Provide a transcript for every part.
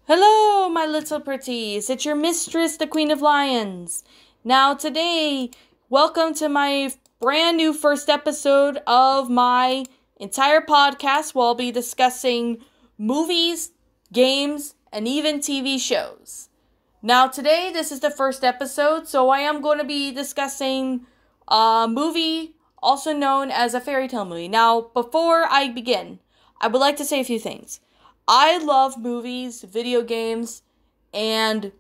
Hello, my little pretties. It's your mistress, the Queen of Lions. Now, today, welcome to my brand new first episode of my entire podcast where I'll be discussing movies, games, and even TV shows. Now, today, this is the first episode, so I am going to be discussing a movie also known as a fairy tale movie. Now, before I begin, I would like to say a few things. I love movies, video games, and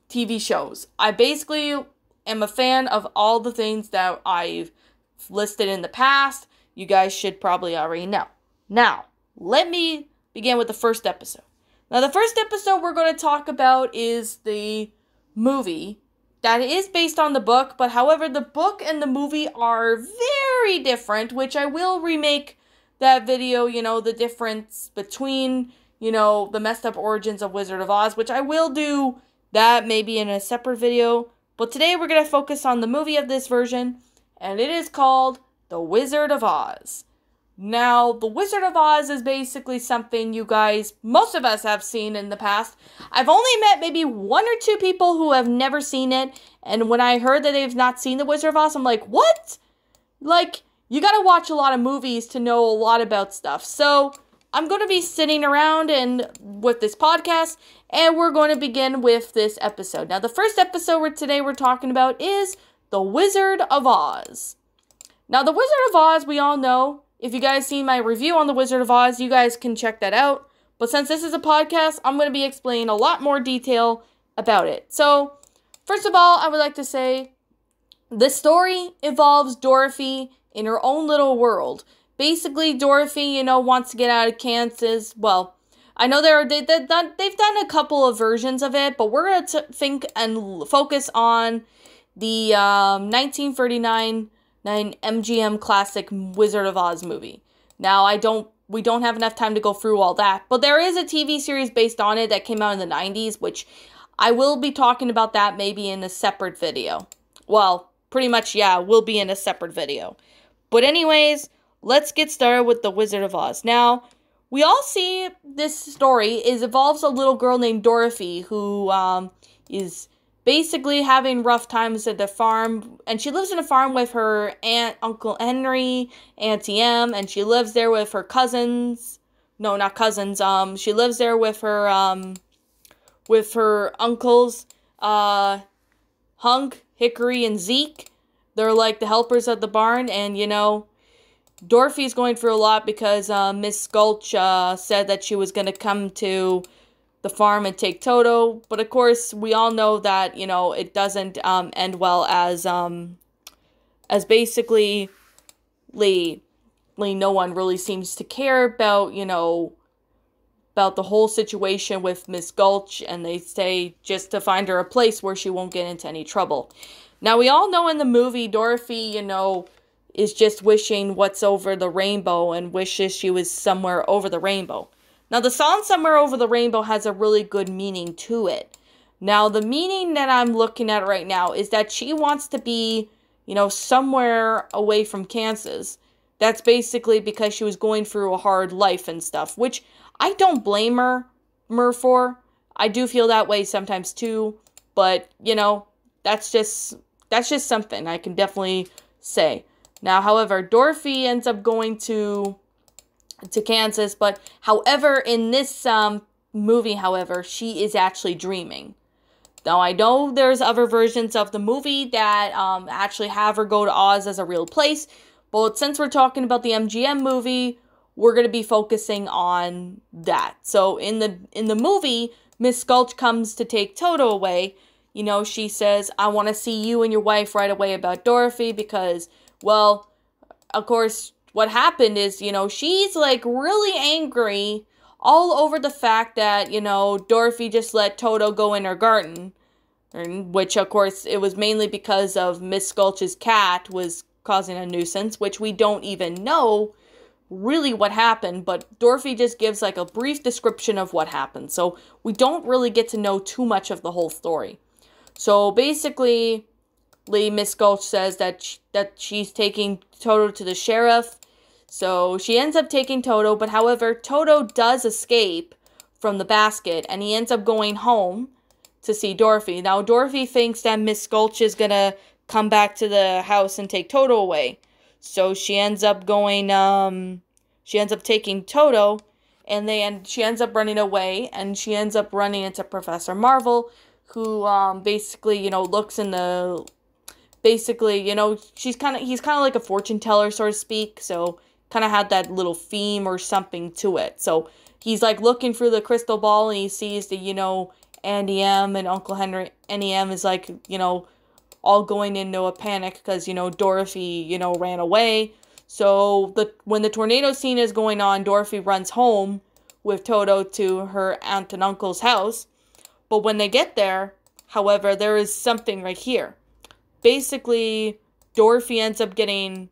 TV shows. I basically am a fan of all the things that I've listed in the past. You guys should probably already know. Now, let me begin with the first episode. Now, the first episode we're going to talk about is the movie that is based on the book, but however, the book and the movie are very different, which I will remake that video, the difference between the messed up origins of Wizard of Oz, which I will do that maybe in a separate video. But today we're going to focus on the movie of this version, and it is called The Wizard of Oz. Now, The Wizard of Oz is basically something you guys, most of us have seen in the past. I've only met maybe one or two people who have never seen it, and when I heard that they've not seen The Wizard of Oz, I'm like, what? You gotta watch a lot of movies to know a lot about stuff. So, I'm going to be sitting around and with this podcast, and we're going to begin with this episode. Now, the first episode we're talking about is The Wizard of Oz. Now, The Wizard of Oz, we all know. If you guys seen my review on The Wizard of Oz, you guys can check that out. But since this is a podcast, I'm going to be explaining a lot more detail about it. So, first of all, I would like to say, this story involves Dorothy in her own little world. Basically, Dorothy, wants to get out of Kansas. Well, I know they've done a couple of versions of it, but we're going to think and focus on the 1939 MGM classic Wizard of Oz movie. Now, we don't have enough time to go through all that, but there is a TV series based on it that came out in the 90s, which I will be talking about that maybe in a separate video. Well, pretty much, yeah, will be in a separate video. But anyways, let's get started with The Wizard of Oz. Now, we all see this story involves a little girl named Dorothy who is basically having rough times at the farm. And she lives in a farm with her aunt, Uncle Henry, Auntie Em, and she lives there with her cousins. No, not cousins. She lives there with her uncles, Hunk, Hickory, and Zeke. They're like the helpers at the barn, and Dorothy's going through a lot because Miss Gulch said that she was going to come to the farm and take Toto. But of course, we all know that, it doesn't end well as basically no one really seems to care about, about the whole situation with Miss Gulch. And they say just to find her a place where she won't get into any trouble. Now, we all know in the movie, Dorothy, is just wishing what's over the rainbow and wishes she was somewhere over the rainbow. Now, the song Somewhere Over the Rainbow has a really good meaning to it. Now, the meaning that I'm looking at right now is that she wants to be, somewhere away from Kansas. That's basically because she was going through a hard life and stuff, which I don't blame her for. I do feel that way sometimes too, but, that's just something I can definitely say. Now, however, Dorothy ends up going to Kansas, but however, in this movie, however, she is actually dreaming. Now, I know there's other versions of the movie that actually have her go to Oz as a real place, but since we're talking about the MGM movie, we're going to be focusing on that. So, in the movie, Miss Gulch comes to take Toto away. She says, I want to see you and your wife right away about Dorothy because, well, of course, what happened is, she's really angry all over the fact that, Dorothy just let Toto go in her garden, which, of course, it was mainly because of Miss Gulch's cat was causing a nuisance, which we don't even know really what happened, but Dorothy just gives a brief description of what happened, so we don't really get to know too much of the whole story. So basically, Miss Gulch says that she's taking Toto to the sheriff. So she ends up taking Toto, but however, Toto does escape from the basket, and he ends up going home to see Dorothy. Now, Dorothy thinks that Miss Gulch is gonna come back to the house and take Toto away. So she ends up taking Toto, and she ends up running away, and she ends up running into Professor Marvel, who, basically, looks in the, basically, he's kind of like a fortune teller, so to speak, so kind of had that little theme or something to it. So he's, like, looking through the crystal ball, and he sees the, Andy M and Uncle Henry. Andy M is, like, all going into a panic because, Dorothy, ran away. So when the tornado scene is going on, Dorothy runs home with Toto to her aunt and uncle's house. But when they get there, however, there is something right here. Basically, Dorothy ends up getting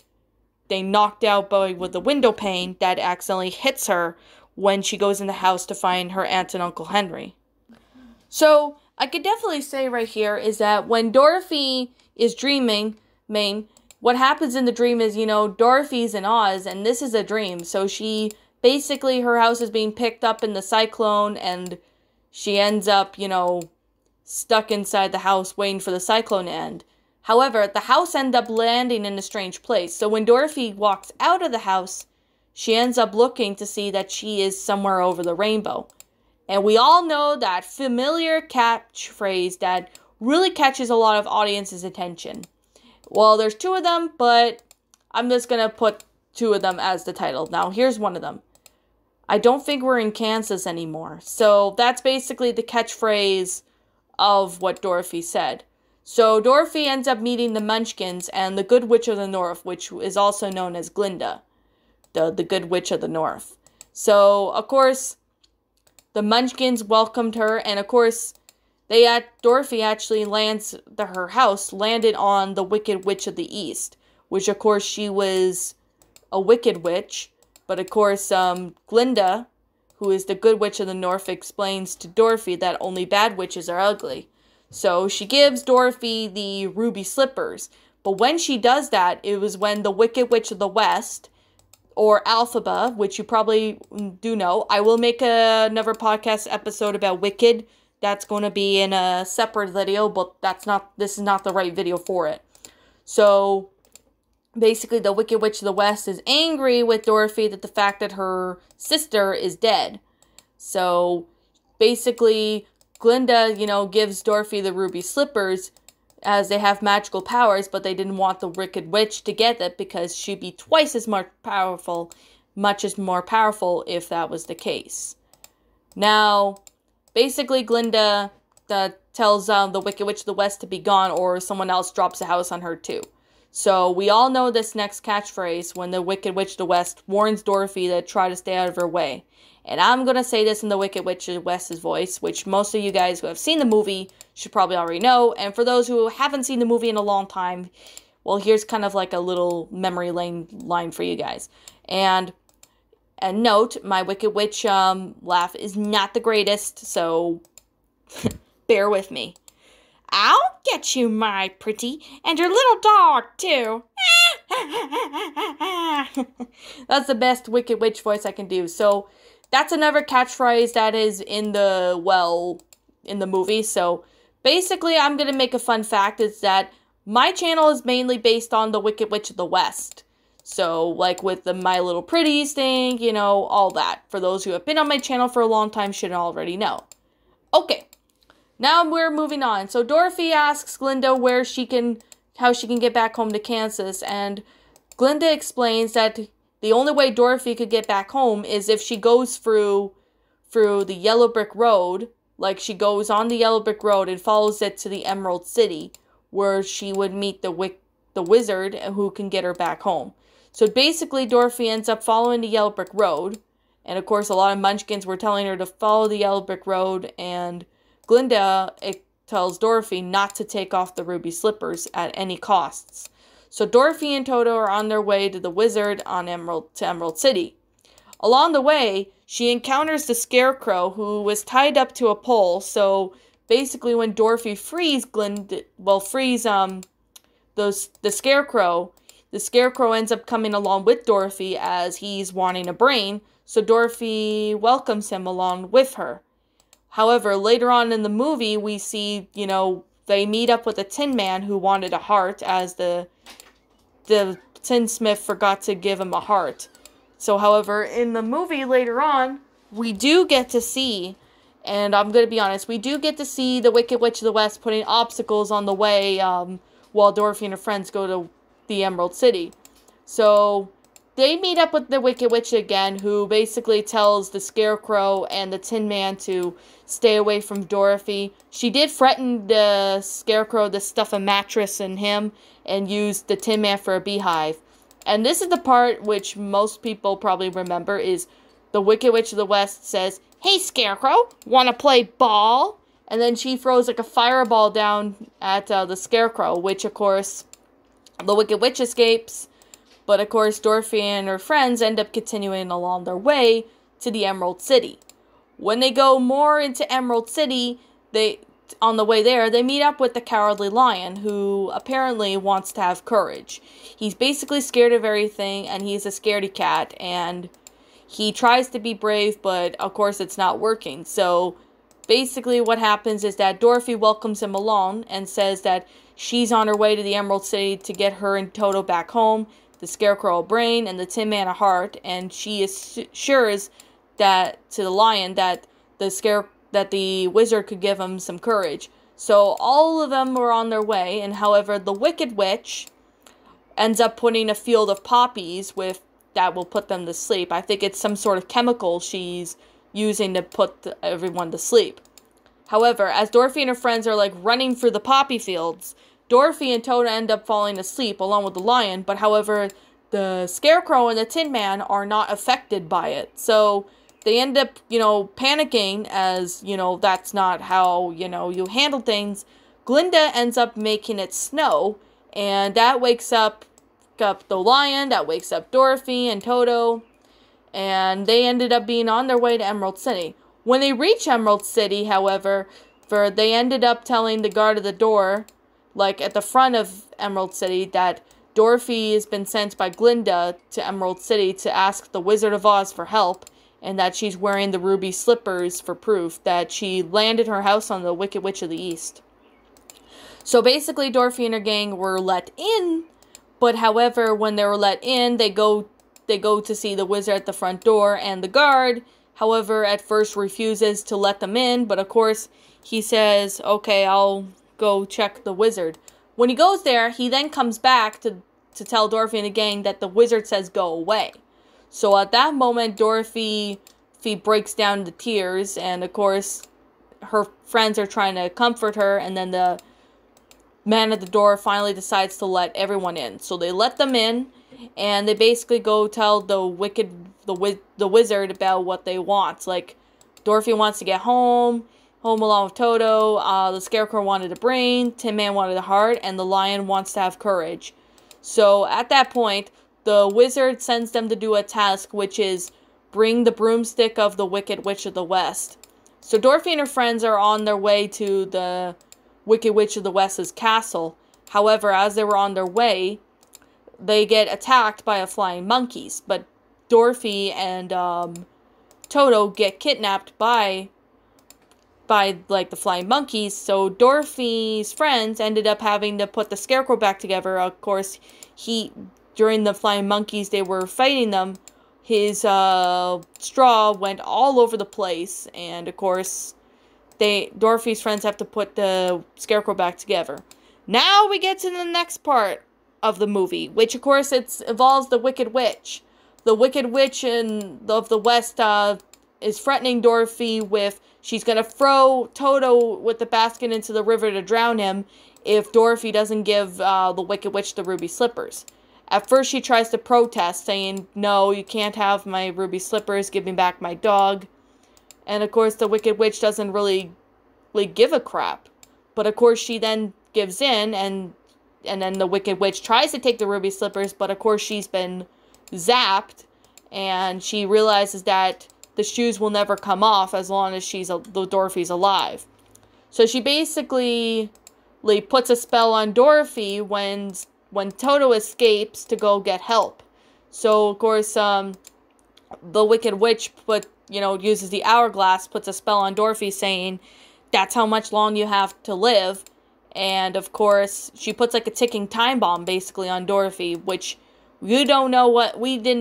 knocked out with the window pane that accidentally hits her when she goes in the house to find her aunt and Uncle Henry. So, I could definitely say right here is that when Dorothy is dreaming, what happens in the dream is, Dorothy's in Oz, and this is a dream. So her house is being picked up in the cyclone, and she ends up, stuck inside the house waiting for the cyclone to end. However, the house ends up landing in a strange place. So when Dorothy walks out of the house, she ends up looking to see that she is somewhere over the rainbow. And we all know that familiar catchphrase that really catches a lot of audience's attention. Well, there's two of them, but I'm just going to put two of them as the title. Now, here's one of them. I don't think we're in Kansas anymore. So that's basically the catchphrase of what Dorothy said. So Dorothy ends up meeting the Munchkins and the Good Witch of the North, which is also known as Glinda, the Good Witch of the North. So, of course, the Munchkins welcomed her, and of course, Dorothy actually her house landed on the Wicked Witch of the East, which of course she was a wicked witch, but of course, Glinda, who is the Good Witch of the North, explains to Dorothy that only bad witches are ugly. So she gives Dorothy the ruby slippers, but when she does that, it was when the Wicked Witch of the West, or Alphaba, which you probably do know. I will make another podcast episode about Wicked. That's going to be in a separate video, but this is not the right video for it. So, basically, the Wicked Witch of the West is angry with Dorothy that the fact that her sister is dead. So, basically, Glinda, gives Dorothy the ruby slippers as they have magical powers, but they didn't want the Wicked Witch to get it because she'd be much more powerful if that was the case. Now, basically, Glinda tells the Wicked Witch of the West to be gone, or someone else drops a house on her too. So we all know this next catchphrase when the Wicked Witch of the West warns Dorothy to try to stay out of her way. And I'm going to say this in the Wicked Witch of the West's voice, which most of you guys who have seen the movie should probably already know. And for those who haven't seen the movie in a long time, well, here's kind of like a little memory lane line for you guys. And note, my Wicked Witch laugh is not the greatest, so bear with me. I'll get you, my pretty, and your little dog, too. That's the best Wicked Witch voice I can do. So, that's another catchphrase that is in the movie. So, basically, I'm going to make a fun fact is that my channel is mainly based on the Wicked Witch of the West. So, like with the My Little Pretties thing, all that. For those who have been on my channel for a long time should already know. Okay. Now we're moving on. So Dorothy asks Glinda how she can get back home to Kansas, and Glinda explains that the only way Dorothy could get back home is if she goes through the Yellow Brick Road, like she goes on the Yellow Brick Road and follows it to the Emerald City, where she would meet the wizard who can get her back home. So basically, Dorothy ends up following the Yellow Brick Road, and of course a lot of Munchkins were telling her to follow the Yellow Brick Road, and Glinda tells Dorothy not to take off the ruby slippers at any costs. So Dorothy and Toto are on their way to the wizard to Emerald City. Along the way, she encounters the Scarecrow, who was tied up to a pole. So basically, when Dorothy frees the Scarecrow, the Scarecrow ends up coming along with Dorothy as he's wanting a brain. So Dorothy welcomes him along with her. However, later on in the movie, we see, they meet up with a Tin Man who wanted a heart, as the tinsmith forgot to give him a heart. So, however, in the movie later on, we do get to see, and I'm going to be honest, we do get to see the Wicked Witch of the West putting obstacles on the way while Dorothy and her friends go to the Emerald City. So, they meet up with the Wicked Witch again, who basically tells the Scarecrow and the Tin Man to stay away from Dorothy. She did threaten the Scarecrow to stuff a mattress in him and use the Tin Man for a beehive. And this is the part which most people probably remember, is the Wicked Witch of the West says, "Hey, Scarecrow, wanna play ball?" And then she throws like a fireball down at the Scarecrow, which of course the Wicked Witch escapes. But of course Dorothy and her friends end up continuing along their way to the Emerald City. When they go more into Emerald City, on the way there, they meet up with the Cowardly Lion, who apparently wants to have courage. He's basically scared of everything, and he's a scaredy cat, and he tries to be brave, but of course it's not working. So basically what happens is that Dorothy welcomes him along and says that she's on her way to the Emerald City to get her and Toto back home, the Scarecrow a brain, and the Tin Man a heart, and she assures that to the Lion that the wizard could give him some courage. So all of them were on their way, and however, the Wicked Witch ends up putting a field of poppies that will put them to sleep. I think it's some sort of chemical she's using to put everyone to sleep. However, as Dorothy and her friends are like running through the poppy fields, Dorothy and Toto end up falling asleep along with the Lion, but however, the Scarecrow and the Tin Man are not affected by it. So they end up, panicking, as, that's not how, you handle things. Glinda ends up making it snow, and that wakes up the Lion, that wakes up Dorothy and Toto, and they ended up being on their way to Emerald City. When they reach Emerald City, however, they ended up telling the guard at the door, like at the front of Emerald City, that Dorothy has been sent by Glinda to Emerald City to ask the Wizard of Oz for help, and that she's wearing the ruby slippers for proof that she landed her house on the Wicked Witch of the East. So basically, Dorothy and her gang were let in, but however, when they were let in, they go to see the wizard at the front door, and the guard, however, at first refuses to let them in, but of course, he says, "Okay, I'll go check the wizard." When he goes there, he then comes back to tell Dorothy and the gang that the wizard says go away. So at that moment, Dorothy breaks down into tears, and of course, her friends are trying to comfort her, and then the man at the door finally decides to let everyone in. So they let them in, and they basically go tell the wizard about what they want. Like, Dorothy wants to get home along with Toto, the Scarecrow wanted a brain, Tin Man wanted a heart, and the Lion wants to have courage. So at that point, the wizard sends them to do a task, which is bring the broomstick of the Wicked Witch of the West. So Dorothy and her friends are on their way to the Wicked Witch of the West's castle. However, as they were on their way, they get attacked by flying monkeys. But Dorothy and Toto get kidnapped by the flying monkeys. So Dorothy's friends ended up having to put the Scarecrow back together. Of course, during the flying monkeys, they were fighting them. His straw went all over the place, and of course, Dorothy's friends have to put the Scarecrow back together. Now we get to the next part of the movie, which of course involves the Wicked Witch. The Wicked Witch of the West is threatening Dorothy with she's gonna throw Toto with the basket into the river to drown him if Dorothy doesn't give the Wicked Witch the ruby slippers. At first, she tries to protest, saying, "No, you can't have my ruby slippers, give me back my dog." And of course, the Wicked Witch doesn't really give a crap. But of course, she then gives in, and then the Wicked Witch tries to take the ruby slippers, but of course, she's been zapped, and she realizes that the shoes will never come off as long as Dorothy's alive. So she basically puts a spell on Dorothy when Toto escapes to go get help. So, of course, the Wicked Witch put uses the hourglass, puts a spell on Dorothy saying, that's how much long you have to live. And, of course, she puts, like, a ticking time bomb, basically, on Dorothy, which we didn't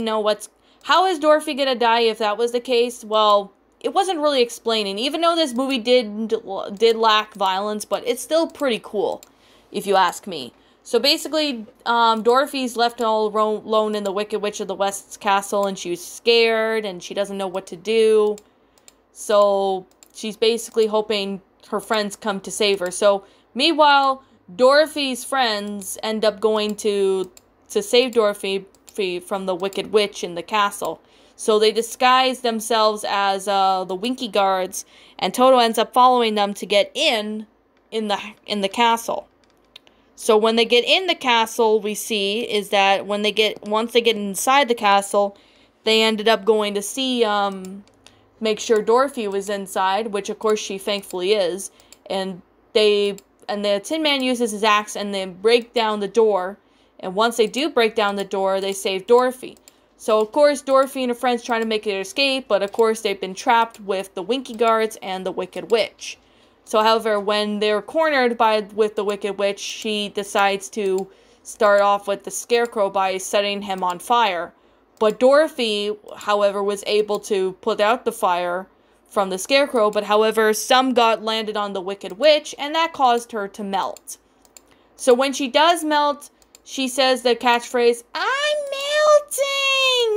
know how is Dorothy gonna die if that was the case? Well, it wasn't really explaining, even though this movie did lack violence, but it's still pretty cool, if you ask me. So, basically, Dorothy's left all alone in the Wicked Witch of the West's castle, and she's scared, and she doesn't know what to do. So, she's basically hoping her friends come to save her. So, meanwhile, Dorothy's friends end up going to save Dorothy from the Wicked Witch in the castle. So they disguise themselves as the Winky Guards, and Toto ends up following them to get in the castle. So when they get in the castle, we see is that once they get inside the castle, they ended up going to see make sure Dorothy was inside, which of course she thankfully is, and the Tin Man uses his axe and they break down the door. And once they do break down the door, they save Dorothy. So, of course, Dorothy and her friends trying to make it escape, but of course they've been trapped with the Winky Guards and the Wicked Witch. So, however, when they're cornered with the Wicked Witch, she decides to start off with the Scarecrow by setting him on fire. But Dorothy, however, was able to put out the fire from the Scarecrow, but however, some landed on the Wicked Witch, and that caused her to melt. So when she does melt, she says the catchphrase, "I'm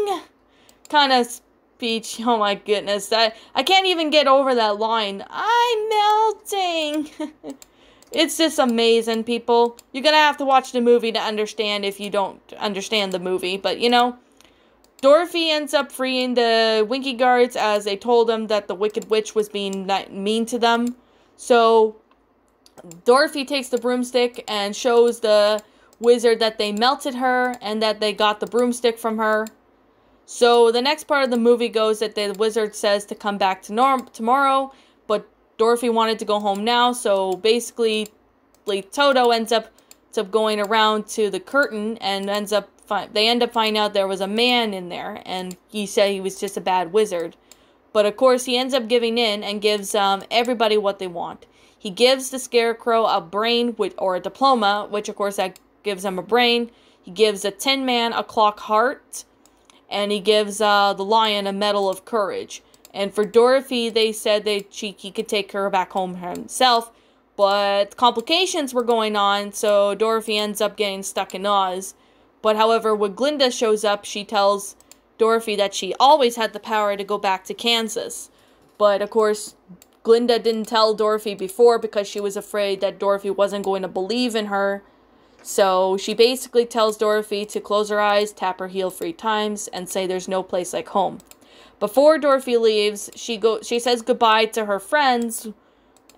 melting!" kind of speech. Oh my goodness, I can't even get over that line. I'm melting! It's just amazing, people. You're gonna have to watch the movie to understand if you don't understand the movie, but Dorothy ends up freeing the Winky Guards as they told them that the Wicked Witch was being mean to them. So Dorothy takes the broomstick and shows the wizard that they melted her and that they got the broomstick from her. So the next part of the movie goes that the wizard says to come back tomorrow, but Dorothy wanted to go home now, so basically Toto ends up going around to the curtain and they end up finding out there was a man in there, and he said he was just a bad wizard. But of course he ends up giving in and gives everybody what they want. He gives the Scarecrow a brain or a diploma, which of course that gives him a brain. He gives the Tin Man a clock heart, and he gives the Lion a medal of courage. And for Dorothy, they said he could take her back home himself, but complications were going on, so Dorothy ends up getting stuck in Oz. But however, when Glinda shows up, she tells Dorothy that she always had the power to go back to Kansas. But of course, Glinda didn't tell Dorothy before because she was afraid that Dorothy wasn't going to believe in her. So she basically tells Dorothy to close her eyes, tap her heel 3 times, and say there's no place like home. Before Dorothy leaves, she says goodbye to her friends,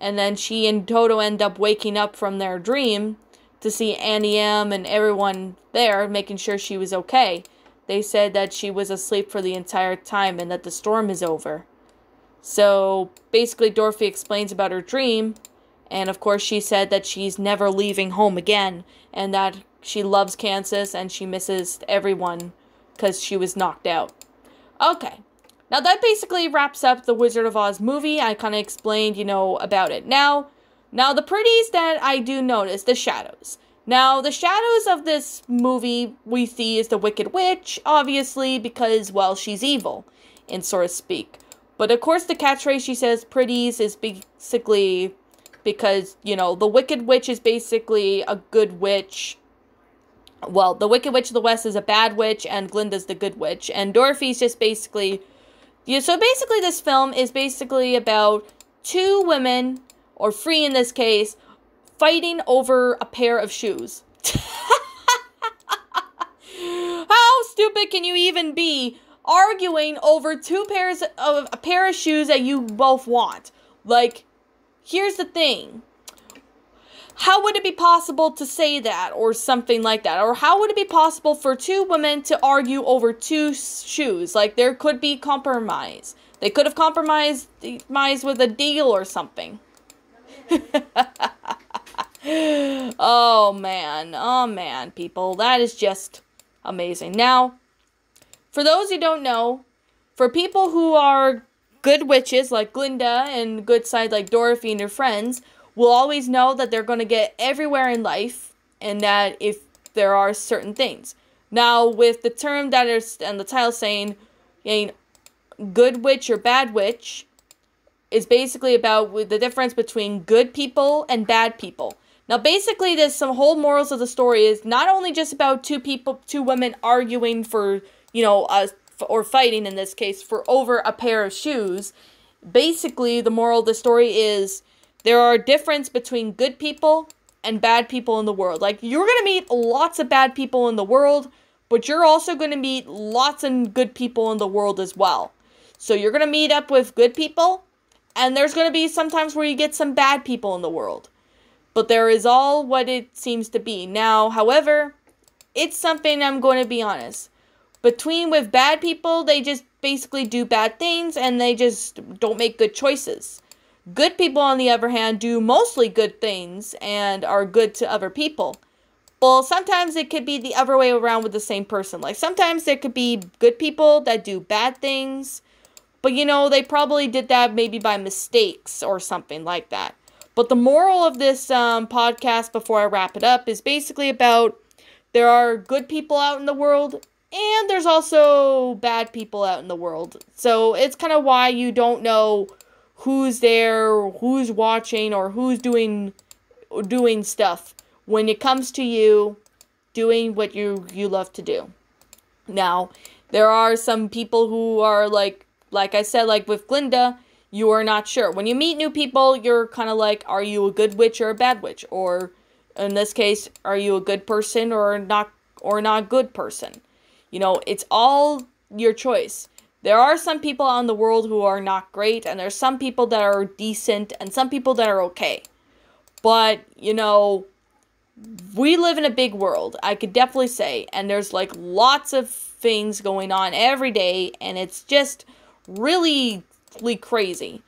and then she and Toto end up waking up from their dream to see Annie M and everyone there, making sure she was okay. They said that she was asleep for the entire time and that the storm is over. So basically Dorothy explains about her dream, and of course she said that she's never leaving home again, and that she loves Kansas and she misses everyone because she was knocked out. Okay. Now that basically wraps up the Wizard of Oz movie. I kind of explained, about it. Now the pretties that I do notice, the shadows. Now, the shadows of this movie we see is the Wicked Witch, obviously, because, well, she's evil, in sort of speak. But, of course, the catchphrase she says, Pretties, is basically because, the Wicked Witch is basically a good witch. Well, the Wicked Witch of the West is a bad witch, and Glinda's the good witch. And Dorothy's just basically... so basically this film is basically about 2 women, or 3 in this case, fighting over a pair of shoes. How stupid can you even be arguing over a pair of shoes that you both want? Like, here's the thing. How would it be possible to say that or something like that? Or how would it be possible for 2 women to argue over 2 shoes? Like, there could be compromise. They could have compromised with a deal or something. Oh man, people, that is just amazing. Now, for those who don't know, for people who are good witches like Glinda and good side like Dorothy and her friends will always know that they're going to get everywhere in life, and that if there are certain things. Now, with the term that is and the title saying, good witch or bad witch, is basically about the difference between good people and bad people. Now, basically, there's some whole morals of the story is not only just about two women arguing for, or fighting in this case, for over a pair of shoes. Basically, the moral of the story is there are a difference between good people and bad people in the world. Like, you're going to meet lots of bad people in the world, but you're also going to meet lots of good people in the world as well. So you're going to meet up with good people, and there's going to be some times where you get some bad people in the world. But there is all what it seems to be. Now, however, it's something I'm going to be honest. With bad people, they just basically do bad things, and they just don't make good choices. Good people, on the other hand, do mostly good things, and are good to other people. Well, sometimes it could be the other way around with the same person. Like, sometimes there could be good people that do bad things, but, they probably did that maybe by mistakes or something like that. But the moral of this podcast, before I wrap it up, is basically about there are good people out in the world, and there's also bad people out in the world. So it's kind of why you don't know who's there, who's watching, or who's doing stuff when it comes to you doing what you love to do. Now, there are some people who are like I said, like with Glinda, you are not sure. When you meet new people, you're kind of like, are you a good witch or a bad witch? Or, in this case, are you a good person or not good person? It's all your choice. There are some people out in the world who are not great, and there's some people that are decent, and some people that are okay. But, we live in a big world, I could definitely say, and there's like lots of things going on every day, and it's just really crazy,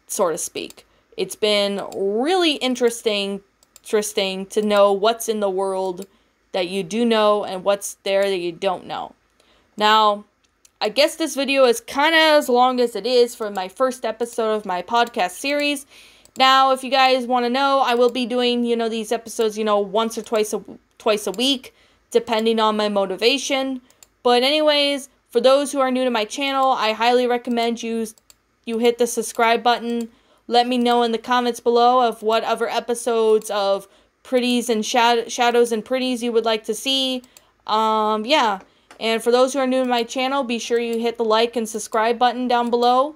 so to speak. It's been really interesting to know what's in the world that you do know and what's there that you don't know. Now, I guess this video is kind of as long as it is for my first episode of my podcast series. Now, if you guys want to know, I will be doing, these episodes, once or twice a week, depending on my motivation. But anyways, for those who are new to my channel, I highly recommend you hit the subscribe button. Let me know in the comments below of what other episodes of Pretties and Shadows and Pretties you would like to see. Yeah. And for those who are new to my channel, be sure you hit the like and subscribe button down below.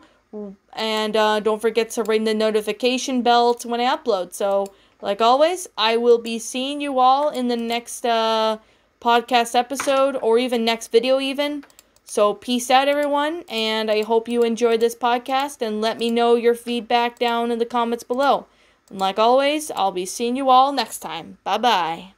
And don't forget to ring the notification bell when I upload. So, like always, I will be seeing you all in the next podcast episode, or even next video even. So, peace out, everyone, and I hope you enjoyed this podcast, and let me know your feedback down in the comments below. And like always, I'll be seeing you all next time. Bye-bye.